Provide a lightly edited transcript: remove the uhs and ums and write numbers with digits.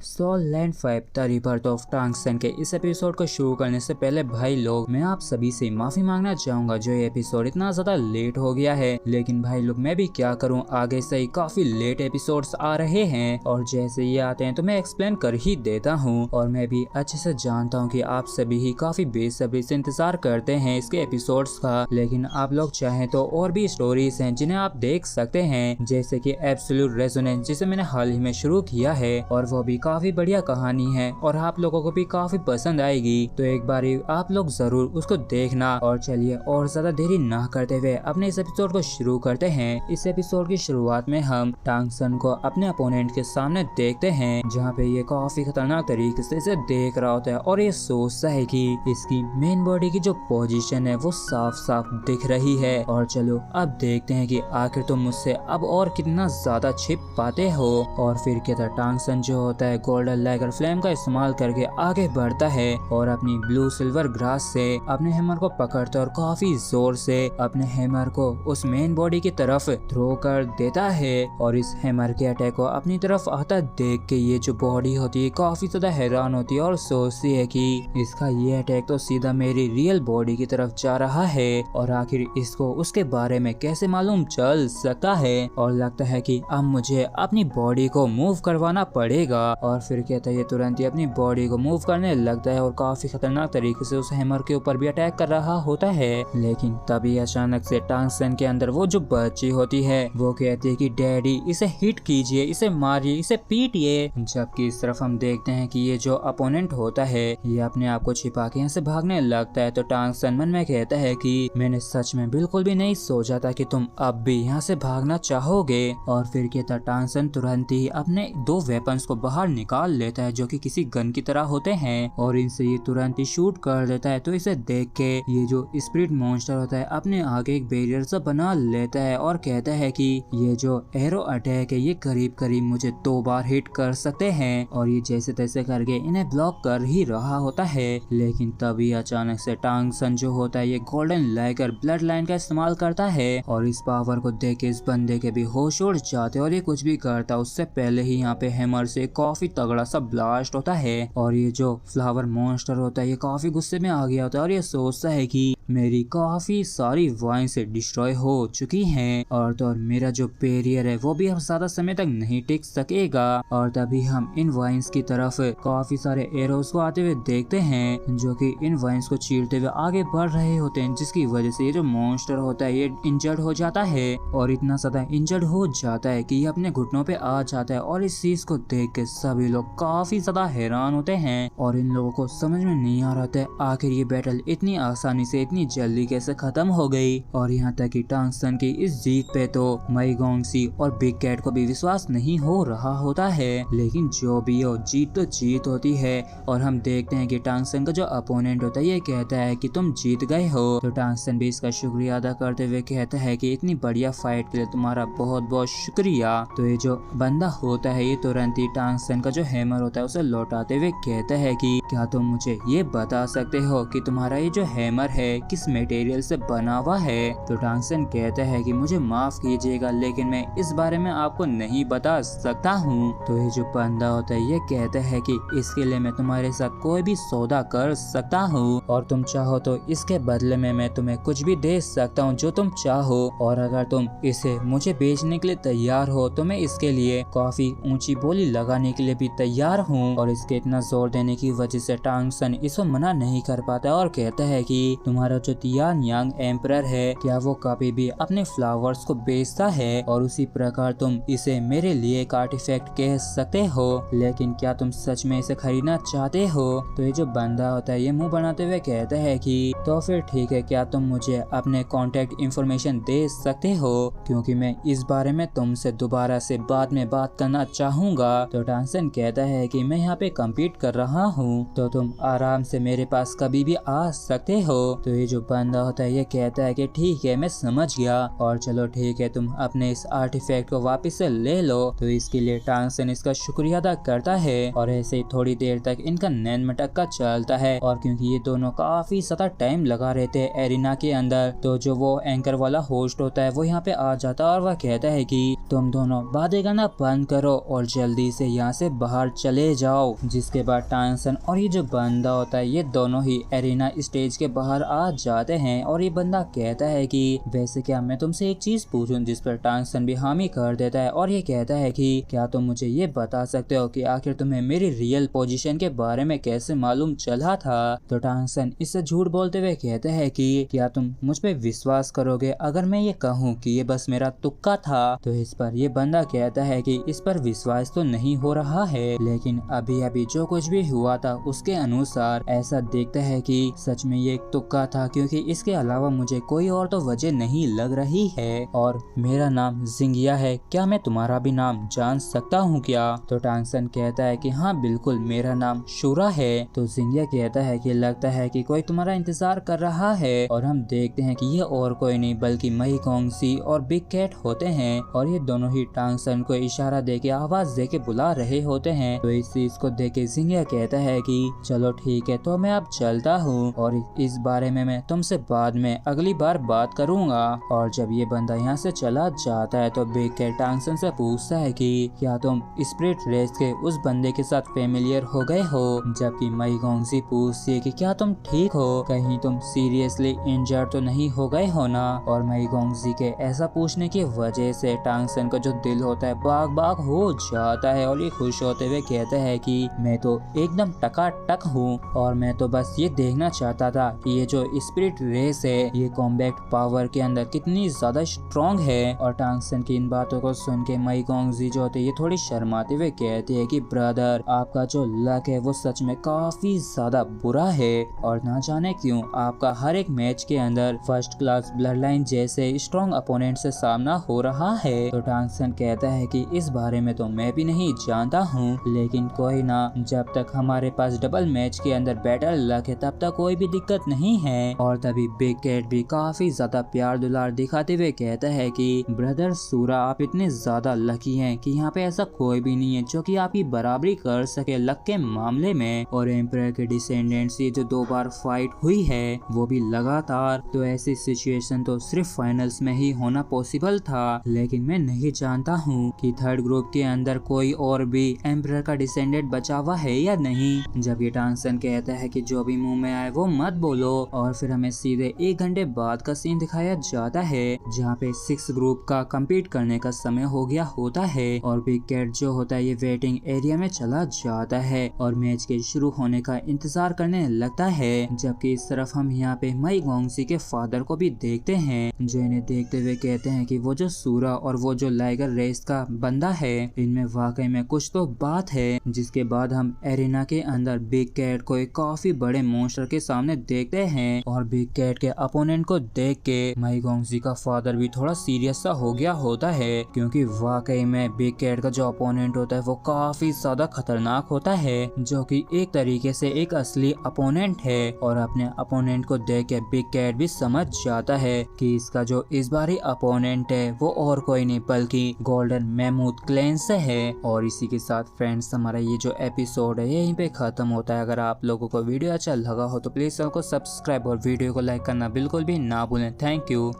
Soul Land 5 the rebirth of Tang San के इस episode को शुरू करने से पहले भाई लोग मैं आप सभी से माफी मांगना चाहूंगा जो ये एपिसोड इतना ज्यादा लेट हो गया है। लेकिन भाई लोग मैं भी क्या करूं, आगे से ही काफी लेट एपिसोड्स आ रहे हैं और जैसे ये आते हैं तो मैं एक्सप्लेन कर ही देता हूं। और मैं भी अच्छे से जानता हूं कि आप सभी ही काफी बेसब्री से इंतजार करते हैं इसके एपिसोड्स का, लेकिन आप लोग चाहें तो और भी स्टोरीज हैं जिन्हें आप देख सकते हैं, जैसे कि एब्सोल्यूट रेजोनेंस जिसे मैंने हाल ही में शुरू किया है और वो भी काफी बढ़िया कहानी है और आप लोगों को भी काफी पसंद आएगी। तो एक बार आप लोग जरूर उसको देखना। और चलिए और ज्यादा देरी ना करते हुए अपने इस एपिसोड को शुरू करते हैं। इस एपिसोड की शुरुआत में हम टांग सन को अपने अपोनेंट के सामने देखते हैं, जहाँ पे ये काफी खतरनाक तरीके से इसे देख रहा होता है और ये सोचता है कि इसकी मेन बॉडी की जो पोजीशन है वो साफ साफ दिख रही है। और चलो अब देखते हैं कि आखिर तुम मुझसे अब और कितना ज्यादा छिप पाते हो। और फिर कहता टांग सन जो होता है गोल्डन लाइगर फ्लेम का इस्तेमाल करके आगे बढ़ता है और अपनी ब्लू सिल्वर ग्रास से अपने हैमर को पकड़ता है और काफी जोर से अपने हैमर को उस मेन बॉडी की तरफ थ्रो कर देता है। और इस हैमर के अटैक को अपनी तरफ आता देख के ये जो बॉडी होती है काफी ज्यादा हैरान होती है और सोचती है कि इसका ये अटैक तो सीधा मेरी रियल बॉडी की तरफ जा रहा है और आखिर इसको उसके बारे में कैसे मालूम चल सकता है। और लगता है कि अब मुझे अपनी बॉडी को मूव करवाना पड़ेगा। और फिर कहता है ये तुरंत ही अपनी बॉडी को मूव करने लगता है और काफी खतरनाक तरीके से उस हैमर के ऊपर भी अटैक कर रहा होता है। लेकिन तभी अचानक से टांग सन के अंदर वो जो बच्ची होती है वो कहती है कि डैडी इसे हिट कीजिए, इसे मारिए, इसे पीटिए। जबकि इस तरफ हम देखते हैं कि ये जो अपोनेंट होता है ये अपने आप को छिपा के यहाँ से भागने लगता है। तो टांग सन मन में कहता है कि मैंने सच में बिल्कुल भी नहीं सोचा था कि तुम अब भी यहाँ से भागना चाहोगे। और फिर कहता टांग सन तुरंत ही अपने दो वेपन्स को बाहर निकाल लेता है जो कि किसी गन की तरह होते हैं और इनसे ये तुरंत ही शूट कर देता है। तो इसे देख के ये जो स्पिरिट मॉन्स्टर होता है अपने आगे एक बैरियर सा बना लेता है और कहता है कि ये जो एरो अटैक है ये करीब करीब मुझे 2 बार हिट कर सकते हैं। और ये जैसे तैसे करके इन्हें ब्लॉक कर ही रहा होता है। लेकिन तभी अचानक से टांग सन जो होता है ये गोल्डन लाइगर ब्लड लाइन का इस्तेमाल करता है और इस पावर को देख के इस बंदे के भी होश उड़ जाते और ये कुछ भी करता उससे पहले ही यहाँ पे हैमर से काफी तगड़ा सा ब्लास्ट होता है। और ये जो फ्लावर मॉन्स्टर होता है ये काफी गुस्से में आ गया होता है और ये सोचता है कि मेरी काफी सारी वाइन से डिस्ट्रॉय हो चुकी हैं और तो और मेरा जो बैरियर है वो भी अब ज्यादा समय तक नहीं टिक सकेगा। और तभी हम इन वाइन्स की तरफ काफी सारे एरोस को आते हुए देखते हैं जो कि इन वाइन्स को चीरते हुए आगे बढ़ रहे होते हैं, जिसकी वजह से ये जो मॉन्स्टर होता है ये इंजर्ड हो जाता है और इतना ज्यादा इंजर्ड हो जाता है कि ये अपने घुटनों पे आ जाता है। और इस चीज को देख के सभी लोग काफी ज्यादा हैरान होते हैं और इन लोगों को समझ में नहीं आ रहा था आखिर ये बैटल इतनी आसानी से इतनी जल्दी कैसे खत्म हो गई। और यहाँ तक कि टांग सन की इस जीत पे तो मई गोंगसी और बिग कैट को भी विश्वास नहीं हो रहा होता है। लेकिन जो भी हो जीत तो जीत होती है और हम देखते हैं कि टांग सन का जो अपोनेंट होता है ये कहता है कि तुम जीत गए हो। तो टांग सन भी इसका शुक्रिया अदा करते हुए कहता है कि इतनी बढ़िया फाइट के लिए तुम्हारा बहुत बहुत शुक्रिया। तो ये जो बंदा होता है ये तुरंत ही टांग सन का जो हैमर होता है उसे लौटाते हुए कहता है कि क्या तुम मुझे ये बता सकते हो कि तुम्हारा ये जो हैमर है किस मटेरियल से बना हुआ है। तो टांग सन कहता है कि मुझे माफ कीजिएगा लेकिन मैं इस बारे में आपको नहीं बता सकता हूँ। तो ये जो बंदा होता है ये कहता है कि इसके लिए मैं तुम्हारे साथ कोई भी सौदा कर सकता हूँ और तुम चाहो तो इसके बदले में मैं तुम्हें कुछ भी दे सकता हूँ जो तुम चाहो। और अगर तुम इसे मुझे बेचने के लिए तैयार हो तो मैं इसके लिए काफी ऊंची बोली लगाने के लिए भी तैयार हूँ। और इसके इतना जोर देने की वजह से टांग सन इसको मना नहीं कर पाता और कहता है कि तुम्हारा जो तियान यांग एम्परर है क्या वो कभी भी अपने फ्लावर्स को बेचता है और उसी प्रकार तुम इसे मेरे लिए एक आर्टिफैक्ट कह सकते हो, लेकिन क्या तुम सच में इसे खरीदना चाहते हो। तो ये जो बंदा होता है ये मुंह बनाते हुए कहता है कि तो फिर ठीक है, क्या तुम मुझे अपने कॉन्टेक्ट इंफॉर्मेशन दे सकते हो क्योंकि मैं इस बारे में तुमसे दोबारा से बाद में बात करना चाहूंगा। तो टांग सन कहता है कि मैं यहाँ पे कम्पीट कर रहा हूँ तो तुम आराम से मेरे पास कभी भी आ सकते हो। तो ये जो बंदा होता है ये कहता है कि ठीक है मैं समझ गया और चलो ठीक है तुम अपने इस आर्टिफैक्ट को वापस से ले लो। तो इसके लिए टांग सेन इसका शुक्रिया अदा करता है और ऐसे ही थोड़ी देर तक इनका नैन मटक्का चलता है। और क्योंकि ये दोनों काफी ज्यादा टाइम लगा रहे थे एरिना के अंदर, तो जो वो एंकर वाला होस्ट होता है वो यहाँ पे आ जाता है और वह कहता है कि तुम दोनों बातें करना बंद करो और जल्दी से यहाँ से बाहर चले जाओ। जिसके बाद टांग सेन और ये जो बंदा होता है ये दोनों ही एरिना स्टेज के बाहर आ जाते हैं और ये बंदा कहता है कि वैसे क्या मैं तुमसे एक चीज पूछूं, जिस पर टांग सेन भी हामी कर देता है और ये कहता है कि क्या तुम मुझे ये बता सकते हो कि आखिर तुम्हें मेरी रियल पोजीशन के बारे में कैसे मालूम चला था। तो टांग सेन इससे झूठ बोलते हुए कहते हैं कि क्या तुम मुझ पे विश्वास करोगे अगर मैं ये कहूँ कि ये बस मेरा तुक्का था। तो इस पर ये बंदा कहता है कि इस पर विश्वास तो नहीं हो रहा है, लेकिन अभी अभी जो कुछ भी हुआ था उसके अनुसार ऐसा देखता है कि सच में ये एक तुक्का था, क्योंकि इसके अलावा मुझे कोई और तो वजह नहीं लग रही है। और मेरा नाम जिंगिया है, क्या मैं तुम्हारा भी नाम जान सकता हूँ क्या? तो टांग सेन कहता है कि हाँ बिल्कुल मेरा नाम शूरा है। तो जिंगिया कहता है कि लगता है कि कोई तुम्हारा इंतजार कर रहा है और हम देखते हैं कि ये और कोई नहीं बल्कि मई गोंगसी और बिग कैट होते हैं और ये दोनों ही टांग सेन को इशारा देके आवाज देके बुला रहे होते हैं। तो इस चीज को देख के जिंगिया कहता है कि चलो ठीक है तो मैं अब चलता हूँ और इस बारे में मैं तुमसे बाद में अगली बार बात करूंगा। और जब ये बंदा यहाँ से चला जाता है तो बिग कैट टांग सेन से पूछता है कि क्या तुम स्पिरिट रेस के उस बंदे के साथ फेमिलियर हो गए हो? जबकि मई गोंगसी पूछती है कि क्या तुम ठीक हो, कहीं तुम सीरियसली इंजर्ड तो नहीं हो गए हो ना? और मई गोंगसी के ऐसा पूछने की वजह से टांग सेन का जो दिल होता है बाग बाग हो जाता है और ये खुश होते हुए कहता है कि मैं तो एकदम टकाटक हूँ और मैं तो बस ये देखना चाहता था कि ये जो स्पिरिट रेस है ये कॉम्बैक्ट पावर के अंदर कितनी ज्यादा स्ट्रॉन्ग है। और टांग सेन की इन बातों को सुन के मई गोंगजी जो होते ये थोड़ी शर्माते हुए कहते हैं कि ब्रदर आपका जो लक है वो सच में काफी ज्यादा बुरा है और ना जाने क्यों आपका हर एक मैच के अंदर फर्स्ट क्लास ब्लड लाइन जैसे स्ट्रॉन्ग अपोनेंट से सामना हो रहा है। तो टांग सेन कहता है कि इस बारे में तो मैं भी नहीं जानता हूँ, लेकिन कोई ना, जब तक हमारे पास डबल मैच के अंदर बेटर लक है तब तक कोई भी दिक्कत नहीं है। और तभी बिग कैट भी काफी ज्यादा प्यार दुलार दिखाते हुए कहता है कि ब्रदर सूरा आप इतने ज्यादा लकी हैं कि यहाँ पे ऐसा कोई भी नहीं है जो कि आपकी बराबरी कर सके लक के मामले में। और एम्परर के डिसेंडेंट्स ये जो 2 बार फाइट हुई है वो भी लगातार, तो ऐसी सिचुएशन तो सिर्फ फाइनल्स में ही होना पॉसिबल था, लेकिन मैं नहीं जानता हूँ कि थर्ड ग्रुप के अंदर कोई और भी एम्परर का डिसेंडेंट बचा हुआ है या नहीं। जबकि टांग सेन कहता है कि जो भी मुंह में आए वो मत बोलो। और फिर हमें सीधे 1 घंटे बाद का सीन दिखाया जाता है जहाँ पे 6 ग्रुप का कम्पीट करने का समय हो गया होता है और बिग कैट जो होता है ये वेटिंग एरिया में चला जाता है और मैच के शुरू होने का इंतजार करने लगता है। जबकि इस तरफ हम यहाँ पे मई गोंगसी के फादर को भी देखते हैं जो इन्हें देखते हुए कहते हैं कि वो जो सूरा और वो जो लाइगर रेस का बंदा है इनमें वाकई में कुछ तो बात है। जिसके बाद हम एरिना के अंदर बिग कैट को एक काफी बड़े मॉन्स्टर के सामने देखते हैं और बिग कैट के अपोनेंट को देख के मई गोंगसी का फादर भी थोड़ा सीरियस सा हो गया होता है, क्योंकि वाकई में बिग कैट का जो अपोनेंट होता है वो काफी ज्यादा खतरनाक होता है जो कि एक तरीके से एक असली अपोनेंट है। और अपने अपोनेंट को देख के बिग कैट भी समझ जाता है कि इसका जो इस बारी अपोनेंट है वो और कोई नहीं बल्कि गोल्डन मैमूथ क्लैन से है। और इसी के साथ फ्रेंड्स हमारा ये जो एपिसोड है यहीं पे खत्म होता है। अगर आप लोगों को वीडियो अच्छा लगा हो तो प्लीज चैनल को सब्सक्राइब और वीडियो को लाइक करना बिल्कुल भी ना भूलें। Thank you.